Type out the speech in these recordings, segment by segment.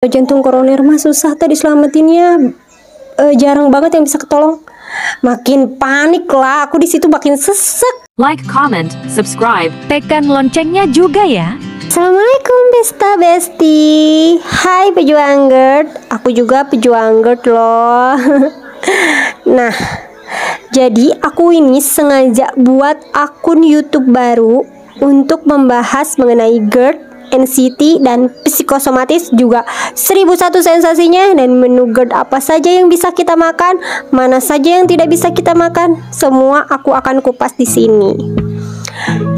Jantung koroner mah susah tadi selamatinnya, jarang banget yang bisa ketolong. Makin panik lah, aku di situ makin sesek. Like, comment, subscribe, tekan loncengnya juga ya. Assalamualaikum Besta Besti. Hai pejuang GERD, aku juga pejuang GERD loh. Nah, jadi aku ini sengaja buat akun YouTube baru untuk membahas mengenai GERD, NCT, dan psikosomatis, juga 1001 sensasinya, dan menu GERD apa saja yang bisa kita makan, mana saja yang tidak bisa kita makan. Semua aku akan kupas di sini.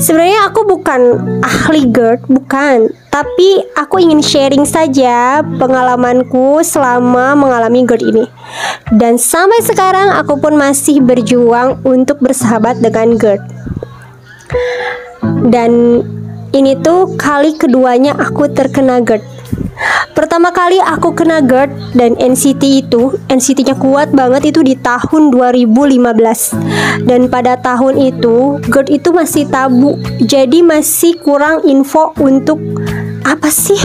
Sebenarnya aku bukan ahli GERD, bukan, tapi aku ingin sharing saja pengalamanku selama mengalami GERD ini. Dan sampai sekarang aku pun masih berjuang untuk bersahabat dengan GERD. Dan ini tuh kali keduanya aku terkena GERD. Pertama kali aku kena GERD dan NCT-nya kuat banget itu di tahun 2015. Dan pada tahun itu GERD itu masih tabu. Jadi masih kurang info untuk apa sih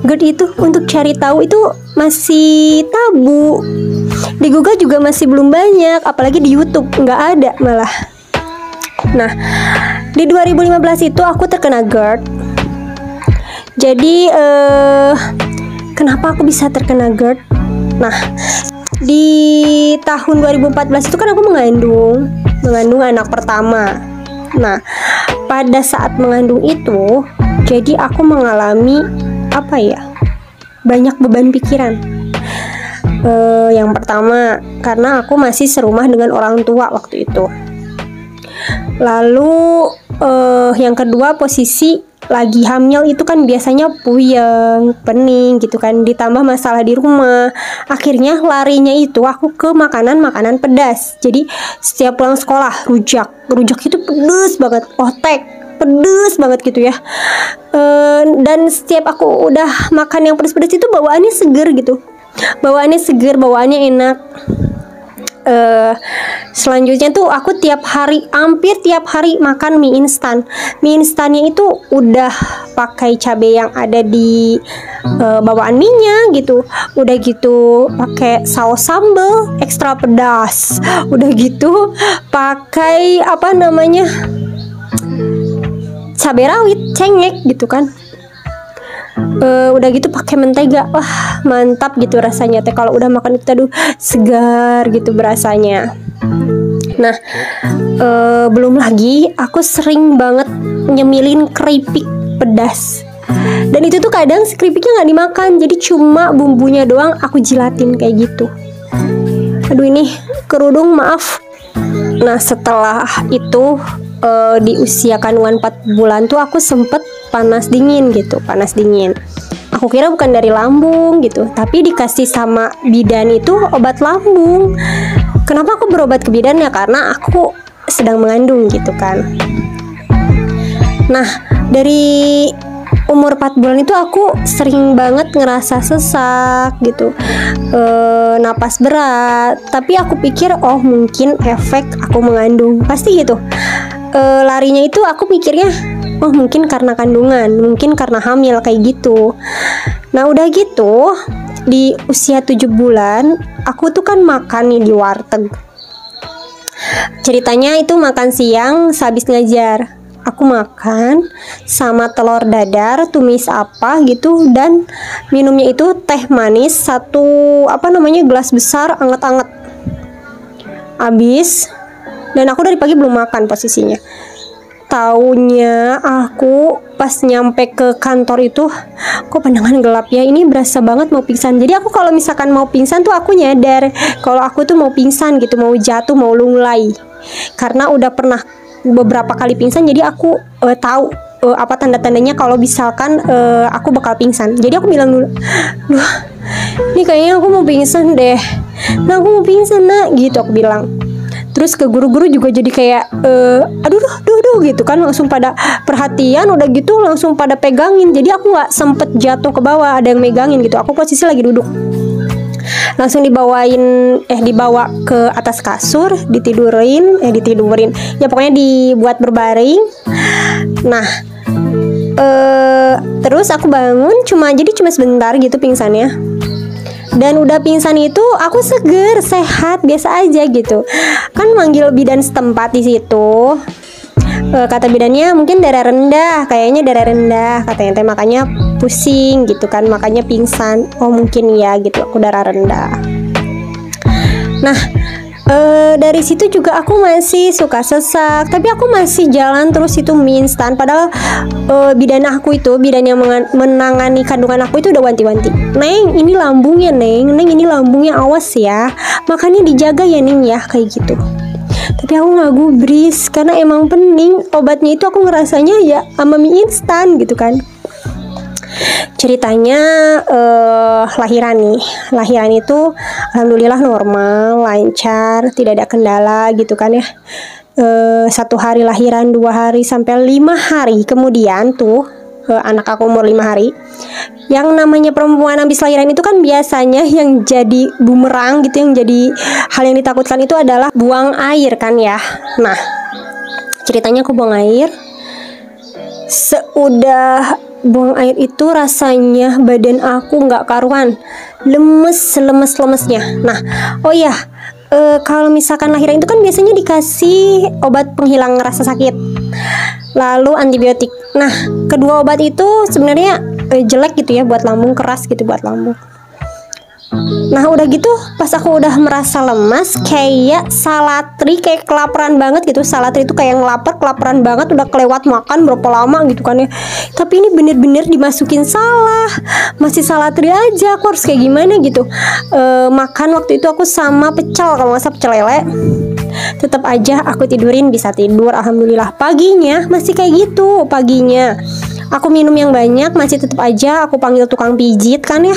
GERD itu, untuk cari tahu itu masih tabu. Di Google juga masih belum banyak, apalagi di YouTube nggak ada malah. Nah, di 2015 itu aku terkena GERD. Jadi kenapa aku bisa terkena GERD? Nah, di tahun 2014 itu kan aku mengandung anak pertama. Nah, pada saat mengandung itu, jadi aku mengalami banyak beban pikiran. Yang pertama, karena aku masih serumah dengan orang tua waktu itu. Lalu yang kedua, posisi lagi hamil itu kan biasanya puyeng, pening gitu kan, ditambah masalah di rumah. Akhirnya larinya itu aku ke makanan pedas. Jadi setiap pulang sekolah rujak itu pedes banget, otek pedes banget gitu ya. Dan setiap aku udah makan yang pedes-pedes itu bawaannya seger gitu, bawaannya enak. Selanjutnya tuh aku hampir tiap hari makan mie instan. Mie instannya itu udah pakai cabai yang ada di bawaan mie-nya gitu. Udah gitu pakai saus sambal ekstra pedas. Udah gitu pakai cabai rawit cengek gitu kan. Udah gitu pakai mentega. Wah, mantap gitu rasanya teh kalau udah makan itu. Aduh, segar gitu berasanya. Nah, belum lagi aku sering banget nyemilin keripik pedas. Dan itu tuh kadang keripiknya nggak dimakan, jadi cuma bumbunya doang aku jilatin kayak gitu. Aduh, ini kerudung, maaf. Nah, setelah itu di usia kandungan 4 bulan tuh aku sempet panas dingin. Aku kira bukan dari lambung gitu, tapi dikasih sama bidan itu obat lambung. Kenapa aku berobat ke bidan? Ya karena aku sedang mengandung gitu kan. Nah, dari umur 4 bulan itu aku sering banget ngerasa sesak gitu, napas berat. Tapi aku pikir, oh mungkin efek aku mengandung, pasti gitu. Larinya itu aku pikirnya, oh mungkin karena kandungan, mungkin karena hamil kayak gitu. Nah, udah gitu di usia 7 bulan aku tuh kan makan nih di warteg. Ceritanya itu makan siang sehabis ngajar. Aku makan sama telur dadar, tumis apa gitu, dan minumnya itu teh manis satu gelas besar anget-anget. Habis, dan aku dari pagi belum makan posisinya. Taunya aku pas nyampe ke kantor itu, kok pandangan gelap ya, ini berasa banget mau pingsan. Jadi aku kalau misalkan mau pingsan tuh aku nyadar kalau aku tuh mau pingsan gitu, mau jatuh, mau lunglai. Karena udah pernah beberapa kali pingsan, jadi aku tahu apa tanda-tandanya kalau misalkan aku bakal pingsan. Jadi aku bilang dulu, duh, ini kayaknya aku mau pingsan deh. Nah, aku mau pingsan nak, gitu aku bilang. Terus ke guru-guru juga jadi kayak aduh gitu kan, langsung pada perhatian. Udah gitu langsung pada pegangin. Jadi aku nggak sempet jatuh ke bawah, ada yang megangin gitu. Aku posisi lagi duduk. Langsung dibawa ke atas kasur, ditidurin ya pokoknya dibuat berbaring. Nah, Terus aku bangun cuma sebentar gitu pingsannya. Dan udah pingsan itu aku seger, sehat, biasa aja gitu. Kan manggil bidan setempat di situ. Kata bidannya mungkin darah rendah, kayaknya darah rendah katanya teh, makanya pusing gitu kan, makanya pingsan. Oh mungkin ya gitu, aku darah rendah. Nah, dari situ juga aku masih suka sesak, tapi aku masih jalan terus itu mie instan. Padahal bidan yang menangani kandungan aku itu udah wanti-wanti, Neng ini lambungnya, Neng ini lambungnya, awas ya, makanya dijaga ya Neng ya, kayak gitu. Tapi aku nggak gubris karena emang pening. Obatnya itu aku ngerasanya ya sama mie instan gitu kan. Ceritanya lahiran itu alhamdulillah normal, lancar, tidak ada kendala gitu kan ya. 1 hari lahiran, 2 hari sampai 5 hari kemudian tuh anak aku umur 5 hari. Yang namanya perempuan habis lahiran itu kan biasanya yang jadi bumerang gitu, yang jadi hal yang ditakutkan itu adalah buang air kan ya. Nah, ceritanya aku buang air. Seudah buang air itu rasanya badan aku nggak karuan, lemesnya. Nah, oh ya, kalau misalkan lahiran itu kan biasanya dikasih obat penghilang rasa sakit, lalu antibiotik. Nah, kedua obat itu sebenarnya jelek gitu ya buat lambung, keras gitu buat lambung. Nah udah gitu pas aku udah merasa lemas, kayak salatri, kayak kelaparan banget gitu. Salatri itu kayak kelaparan banget, udah kelewat makan berapa lama gitu kan ya. Tapi ini bener-bener dimasukin salah, masih salatri aja, aku harus kayak gimana gitu. Makan waktu itu aku sama pecel, kalau nggak salah pecel lele. Tetap aja aku tidurin, bisa tidur alhamdulillah. Paginya masih kayak gitu, paginya aku minum yang banyak, masih tetap aja aku panggil tukang pijit kan ya,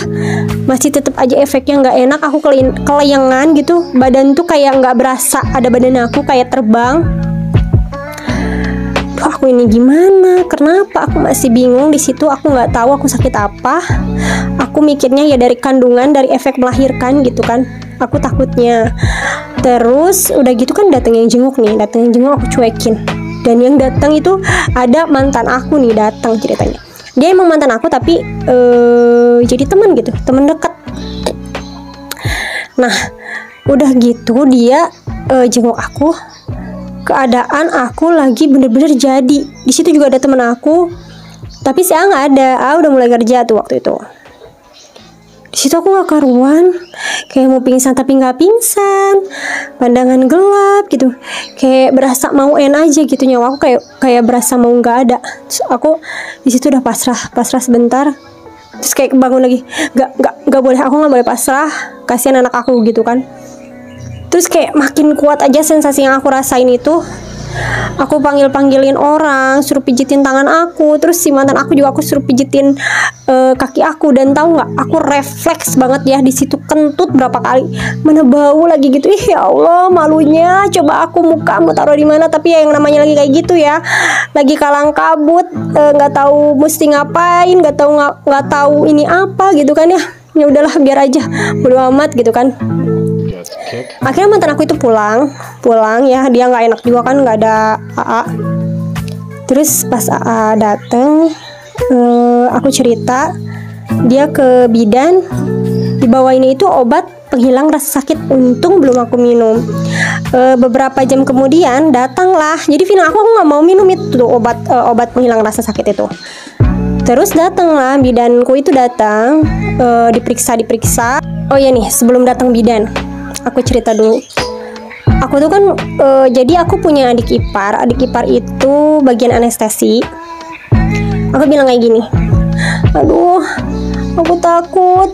masih tetap aja efeknya nggak enak. Aku kelayangan gitu, badan tuh kayak nggak berasa ada badan aku, kayak terbang. Duh, aku ini gimana? Kenapa? Aku masih bingung di situ. Aku nggak tahu aku sakit apa. Aku mikirnya ya dari kandungan, dari efek melahirkan gitu kan. Aku takutnya. Terus udah gitu kan datang yang jenguk aku cuekin. Dan yang datang itu ada mantan aku nih datang ceritanya. Dia emang mantan aku tapi jadi teman gitu, teman dekat. Nah, udah gitu dia jenguk aku. Keadaan aku lagi bener-bener jadi. Di situ juga ada teman aku. Tapi si A nggak ada. A udah mulai kerja tuh waktu itu. Di situ aku nggak karuan, kayak mau pingsan tapi nggak pingsan, pandangan gelap gitu, kayak berasa mau aja gitu, nyawa aku kayak berasa mau nggak ada. Terus aku di situ udah pasrah sebentar, terus kayak kebangun lagi, nggak boleh, aku nggak boleh pasrah, kasihan anak aku gitu kan. Terus kayak makin kuat aja sensasi yang aku rasain itu. Aku panggilin orang, suruh pijitin tangan aku. Terus si mantan aku juga aku suruh pijitin kaki aku. Dan tahu nggak, aku refleks banget ya di situ, kentut berapa kali, mana bau lagi gitu. Ih ya Allah, malunya. Coba aku muka mau taruh di mana, tapi ya yang namanya lagi kayak gitu ya, lagi kalang kabut, nggak tahu mesti ngapain, nggak tahu ini apa gitu kan ya. Ya udahlah biar aja, bodo amat gitu kan. Akhirnya mantan aku itu pulang ya, dia nggak enak juga kan, nggak ada AA. Terus pas AA dateng, aku cerita, dia ke bidan, dibawain itu obat penghilang rasa sakit. Untung belum aku minum. Beberapa jam kemudian datanglah, jadi final aku nggak mau minum itu tuh, obat penghilang rasa sakit itu. Terus datanglah bidanku itu datang, diperiksa. Oh ya nih, sebelum datang bidan, aku cerita dulu. Aku tuh kan jadi aku punya adik ipar itu bagian anestesi. Aku bilang kayak gini, aduh, aku takut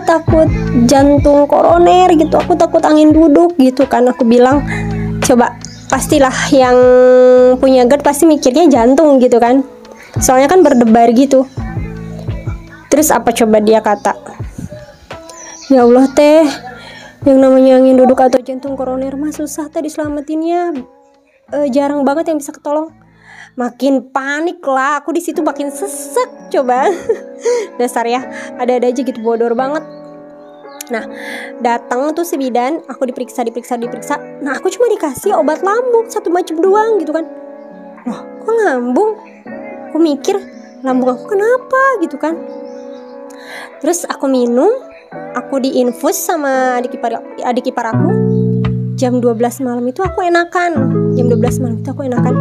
takut jantung koroner gitu, aku takut angin duduk gitu kan. Aku bilang, coba, pastilah yang punya GERD pasti mikirnya jantung gitu kan, soalnya kan berdebar gitu. Terus apa coba dia kata, ya Allah teh, yang namanya angin duduk atau jantung koroner mah susah teh diselamatinnya, jarang banget yang bisa ketolong. Makin panik lah aku di situ, makin sesek coba. Dasar ya, ada-ada aja gitu, bodor banget. Nah, datang tuh si bidan, aku diperiksa. Nah, aku cuma dikasih obat lambung 1 macam doang gitu kan. Wah, kok lambung. Aku mikir lambung aku kenapa gitu kan. Terus aku minum, aku diinfus sama adik ipar aku. Jam 12 malam itu aku enakan. Jam 12 malam itu aku enakan,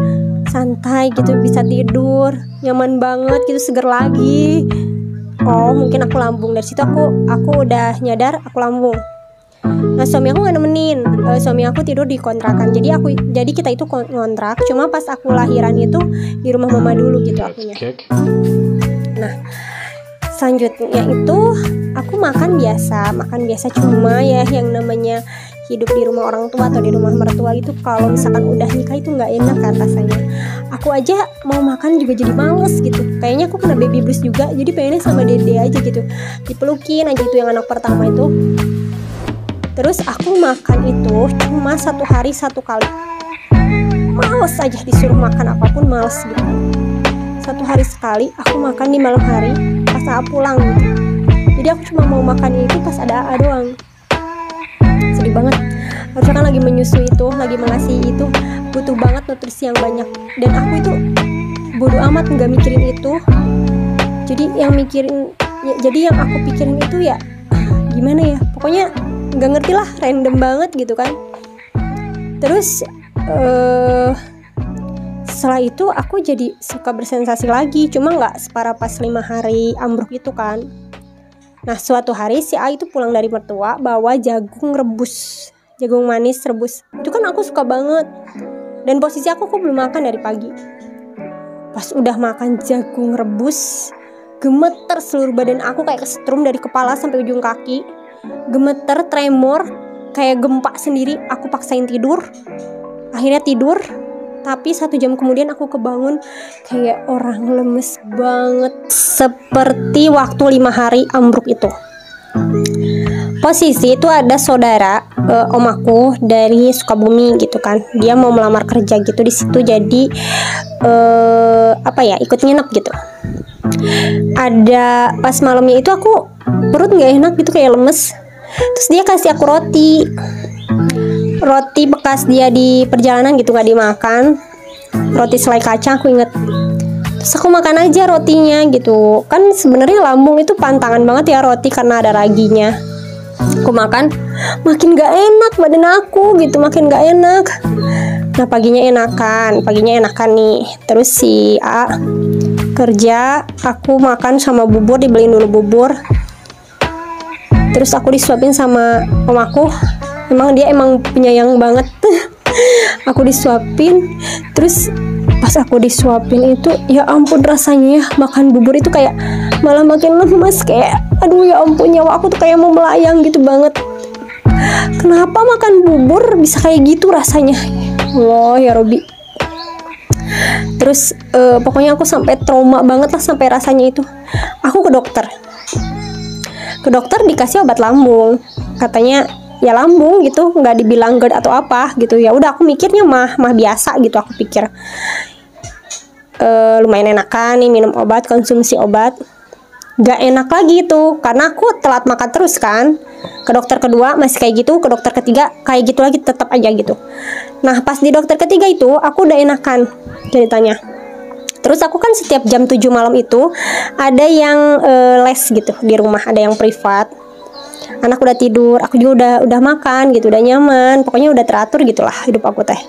santai gitu, bisa tidur, nyaman banget gitu, seger lagi. Oh mungkin aku lambung. Dari situ aku udah nyadar aku lambung. Nah suami aku nggak nemenin, suami aku tidur di kontrakan. Jadi kita itu kontrak. Cuma pas aku lahiran itu di rumah mama dulu gitu akunya. Nah selanjutnya itu aku makan biasa cuma ya yang namanya hidup di rumah orang tua atau di rumah mertua itu, kalau misalkan udah nikah itu nggak enak kan rasanya. Aku aja mau makan juga jadi males gitu. Kayaknya aku kena baby blues juga, jadi pengennya sama dede aja gitu, dipelukin aja itu yang anak pertama itu. Terus aku makan itu cuma 1 hari 1 kali. Males aja disuruh makan apapun, males gitu. 1 hari sekali aku makan di malam hari pas AA pulang gitu. Jadi aku cuma mau makan itu pas ada AA doang. Sedih banget. Harusnya kan lagi menyusui itu, lagi mengasihi itu, butuh banget nutrisi yang banyak. Dan aku itu bodo amat nggak mikirin itu. Jadi yang aku pikirin itu ya gimana ya, pokoknya nggak ngerti lah, random banget gitu kan. Terus setelah itu aku jadi suka bersensasi lagi, cuma nggak separah pas 5 hari ambruk itu kan. Nah suatu hari si A itu pulang dari mertua bawa jagung manis rebus. Itu kan aku suka banget, dan posisi aku belum makan dari pagi. Pas udah makan jagung rebus, gemeter seluruh badan aku, kayak kesetrum dari kepala sampai ujung kaki. Gemeter, tremor, kayak gempa sendiri. Aku paksain tidur, akhirnya tidur. Tapi 1 jam kemudian aku kebangun kayak orang lemes banget, seperti waktu 5 hari ambruk itu. Posisi itu ada saudara om aku dari Sukabumi gitu kan. Dia mau melamar kerja gitu di situ, jadi ikut nginep gitu. Ada pas malamnya itu aku perut nggak enak gitu, kayak lemes. Terus dia kasih aku roti bekas dia di perjalanan gitu, nggak dimakan, roti selai kacang aku inget. Terus aku makan aja rotinya gitu kan. Sebenarnya lambung itu pantangan banget ya roti karena ada raginya. Aku makan, makin gak enak badan aku gitu, makin gak enak. Nah paginya enakan nih. Terus si A kerja, aku makan sama bubur, dibeliin dulu bubur. Terus aku disuapin sama om aku. Dia emang penyayang banget. Aku disuapin. Terus pas aku disuapin itu, ya ampun rasanya ya, makan bubur itu kayak malah makin lemes. Kayak aduh ya ampun, nyawa aku tuh kayak mau melayang gitu banget. Kenapa makan bubur bisa kayak gitu rasanya? Allah ya Robi. Terus pokoknya aku sampai trauma banget lah sampai rasanya itu. Aku ke dokter dikasih obat lambung, katanya ya lambung gitu, nggak dibilang GERD atau apa gitu. Ya udah aku mikirnya mah biasa gitu, aku pikir lumayan enakan nih minum obat, konsumsi obat. Gak enak lagi itu karena aku telat makan terus kan. Ke dokter kedua masih kayak gitu, ke dokter ketiga kayak gitu lagi, tetap aja gitu. Nah pas di dokter ketiga itu aku udah enakan ceritanya. Terus aku kan setiap jam 7 malam itu ada yang les gitu di rumah, ada yang privat. Anak udah tidur, aku juga udah makan gitu, udah nyaman, pokoknya udah teratur gitulah hidup aku teh.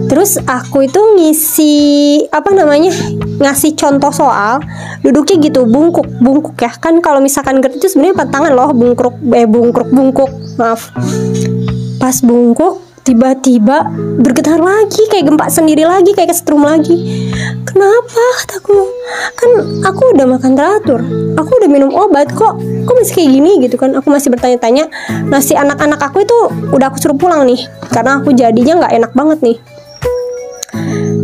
Terus aku itu ngasih contoh soal, duduknya gitu bungkuk ya kan. Kalau misalkan GERD itu sebenarnya pantangan loh, bungkuk, maaf. Pas bungkuk tiba-tiba bergetar lagi, kayak gempa sendiri lagi, kayak kesetrum lagi. Kenapa kataku? Kan aku udah makan teratur, aku udah minum obat, kok masih kayak gini gitu kan. Aku masih bertanya-tanya. Nah si anak-anak aku itu udah aku suruh pulang nih karena aku jadinya nggak enak banget nih.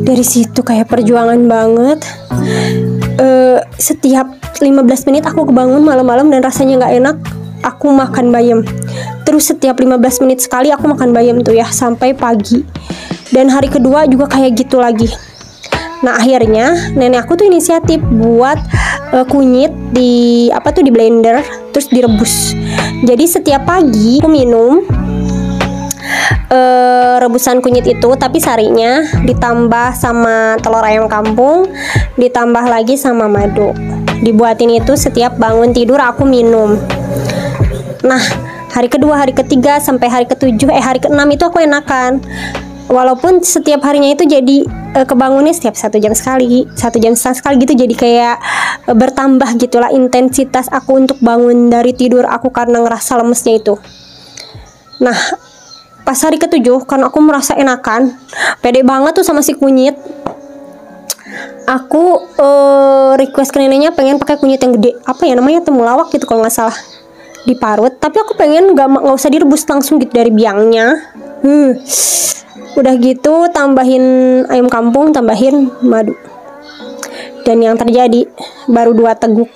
Dari situ kayak perjuangan banget. Setiap 15 menit aku kebangun malam-malam dan rasanya nggak enak, aku makan bayam. Terus setiap 15 menit sekali aku makan bayam tuh ya sampai pagi. Dan hari kedua juga kayak gitu lagi. Nah akhirnya nenek aku tuh inisiatif buat kunyit di blender terus direbus. Jadi setiap pagi aku minum rebusan kunyit itu, tapi sarinya ditambah sama telur ayam kampung, ditambah lagi sama madu. Dibuatin itu setiap bangun tidur aku minum. Nah, hari kedua, hari ketiga, sampai hari ketujuh, hari keenam itu aku enakan. Walaupun setiap harinya itu jadi kebangunnya setiap 1 jam sekali, 1 jam setengah sekali gitu. Jadi kayak bertambah gitulah intensitas aku untuk bangun dari tidur aku karena ngerasa lemesnya itu. Nah, pas hari ketujuh, karena aku merasa enakan, pede banget tuh sama si kunyit. Aku request ke neneknya pengen pakai kunyit yang gede, apa ya namanya, temulawak gitu kalau nggak salah, diparut. Tapi aku pengen nggak usah direbus langsung gitu dari biangnya. Udah gitu tambahin ayam kampung, tambahin madu. Dan yang terjadi baru 2 teguk,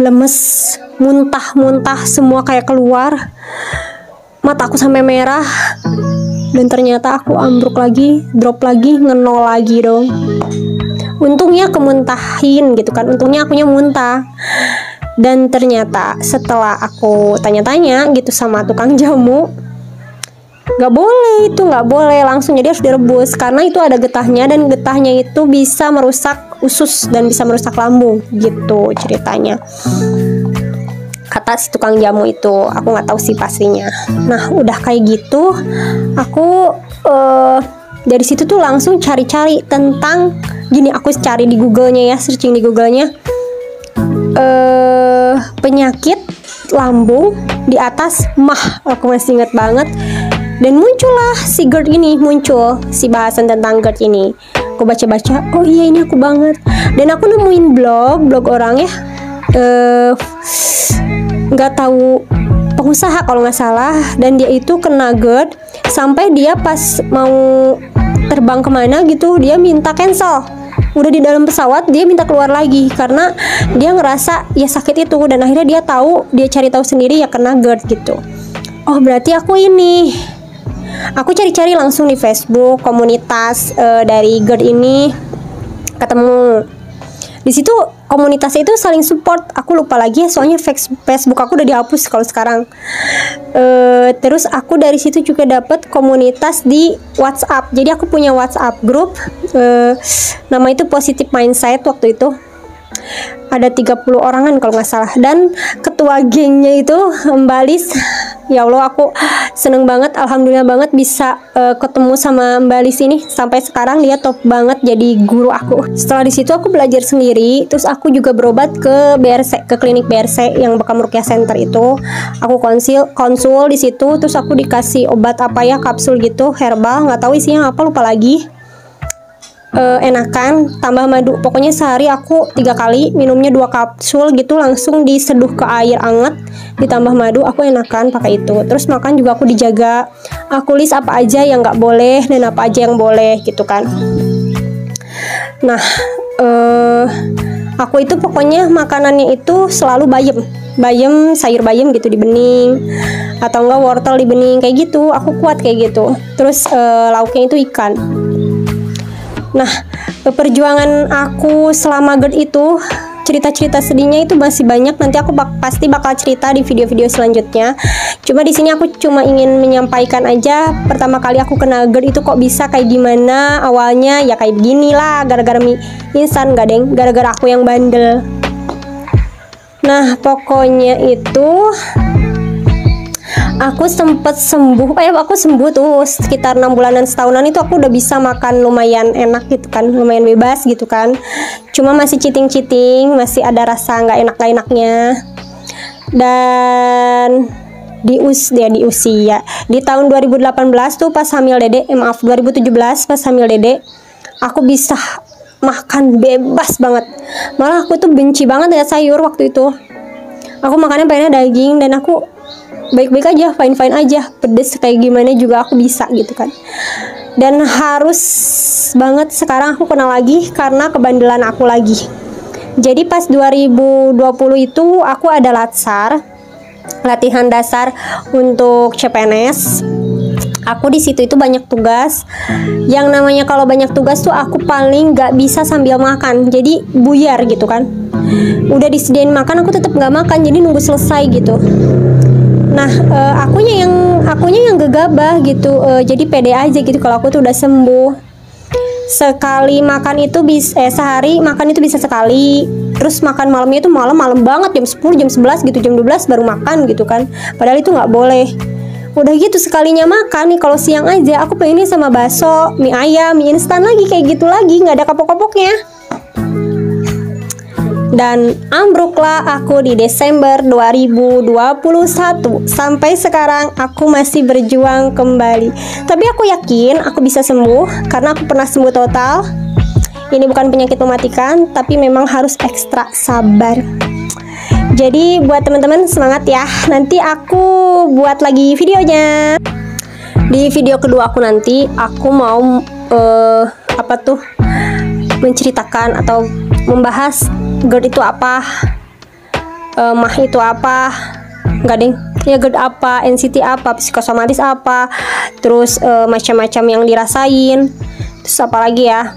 lemes, muntah-muntah semua kayak keluar. Mata aku sampai merah. Dan ternyata aku ambruk lagi, drop lagi, ngenol lagi dong. Untungnya kemuntahin gitu kan, untungnya akunya muntah. Dan ternyata setelah aku tanya-tanya gitu sama tukang jamu, nggak boleh, itu nggak boleh langsung, jadi harus direbus karena itu ada getahnya, dan getahnya itu bisa merusak usus dan bisa merusak lambung gitu ceritanya, kata si tukang jamu itu. Aku nggak tahu sih pastinya. Nah, udah kayak gitu aku dari situ tuh langsung cari-cari tentang gini. Aku cari di Google-nya ya, searching di Google-nya, penyakit lambung di atas mah. Aku masih inget banget. Dan muncullah si GERD ini, muncul si bahasan tentang GERD ini. Aku baca-baca, oh iya ini aku banget. Dan aku nemuin blog orang ya, nggak tahu, pengusaha kalau nggak salah. Dan dia itu kena GERD sampai dia pas mau terbang kemana gitu, dia minta cancel. Udah di dalam pesawat dia minta keluar lagi karena dia ngerasa ya sakit itu. Dan akhirnya dia cari tahu sendiri ya kena GERD gitu. Oh berarti aku ini. Aku cari-cari langsung di Facebook komunitas dari GERD ini, ketemu. Di situ komunitasnya itu saling support. Aku lupa lagi soalnya Facebook aku udah dihapus kalau sekarang. Terus aku dari situ juga dapat komunitas di WhatsApp. Jadi aku punya WhatsApp grup, nama itu Positive Mindset waktu itu. Ada 30 orangan kalau nggak salah. Dan ketua gengnya itu Mbak Lis. Ya Allah, aku seneng banget, alhamdulillah banget bisa ketemu sama Mbak Lis ini. Sampai sekarang dia top banget jadi guru aku. Setelah di situ aku belajar sendiri. Terus aku juga berobat ke BRC, ke klinik BRC yang Bekam Rukyah Center itu. Aku konsul di situ. Terus aku dikasih obat apa ya, kapsul gitu, herbal, nggak tahu isinya apa, lupa lagi. Enakan, tambah madu. Pokoknya sehari aku 3 kali minumnya 2 kapsul gitu, langsung diseduh ke air hangat, ditambah madu. Aku enakan pakai itu. Terus makan juga aku dijaga. Aku list apa aja yang nggak boleh dan apa aja yang boleh gitu kan. Nah, aku itu pokoknya makanannya itu selalu bayam, sayur bayam gitu di bening, atau enggak wortel di bening kayak gitu. Aku kuat kayak gitu. Terus lauknya itu ikan. Nah, perjuangan aku selama GERD itu, cerita-cerita sedihnya itu masih banyak. Nanti aku pasti bakal cerita di video-video selanjutnya. Cuma di sini aku cuma ingin menyampaikan aja, pertama kali aku kena GERD itu kok bisa kayak gimana. Awalnya ya kayak begini lah, gara-gara mie instan, gak deng, gara-gara aku yang bandel. Nah, pokoknya itu aku sempet sembuh. Aku sembuh tuh sekitar 6 bulanan, setahunan itu aku udah bisa makan lumayan enak gitu kan, lumayan bebas gitu kan. Cuma masih citing-citing, masih ada rasa nggak enak-enaknya. Dan di usia di tahun 2018 tuh pas hamil dede, 2017 pas hamil dede, aku bisa makan bebas banget. Malah aku tuh benci banget ya sayur waktu itu. Aku makannya pengennya daging, dan aku baik-baik aja, fine-fine aja, pedes kayak gimana juga aku bisa gitu kan. Dan harus banget sekarang aku kenal lagi karena kebandelan aku lagi. Jadi pas 2020 itu aku ada latsar, latihan dasar untuk CPNS. Aku di situ itu banyak tugas. Yang namanya kalau banyak tugas tuh aku paling nggak bisa sambil makan, jadi buyar gitu kan. Udah disediain makan aku tetap nggak makan, jadi nunggu selesai gitu. Nah, akunya yang gegabah gitu. Jadi pede aja gitu kalau aku tuh udah sembuh. Sekali makan itu sehari makan itu bisa sekali. Terus makan malamnya itu malam banget, jam 10, jam 11 gitu, jam 12 baru makan gitu kan. Padahal itu nggak boleh. Udah gitu sekalinya makan nih, kalau siang aja aku pengennya sama bakso, mie ayam, mie instan lagi kayak gitu lagi, nggak ada kapok-kapoknya. Dan ambruklah aku di Desember 2021. Sampai sekarang aku masih berjuang kembali. Tapi aku yakin aku bisa sembuh karena aku pernah sembuh total. Ini bukan penyakit mematikan, tapi memang harus ekstra sabar. Jadi buat teman-teman semangat ya. Nanti aku buat lagi videonya. Di video kedua aku nanti aku mau menceritakan atau membahas GERD itu apa, MAH itu apa, enggak deng, ya GERD apa, NCT apa, psikosomatis apa, terus macam-macam yang dirasain, terus apa lagi ya,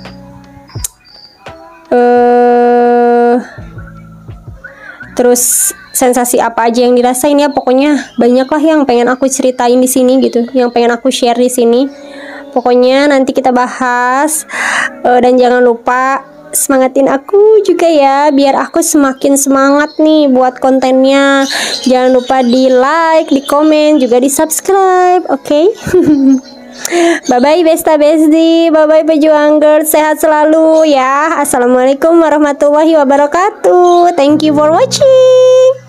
terus sensasi apa aja yang dirasain ya, pokoknya banyak lah yang pengen aku ceritain di sini gitu, yang pengen aku share di sini. Pokoknya nanti kita bahas, dan jangan lupa semangatin aku juga ya, biar aku semakin semangat nih buat kontennya. Jangan lupa di like, di komen, juga di subscribe, oke? Bye bye Besta Besdi, bye bye pejuang GERD, sehat selalu ya. Assalamualaikum warahmatullahi wabarakatuh. Thank you for watching.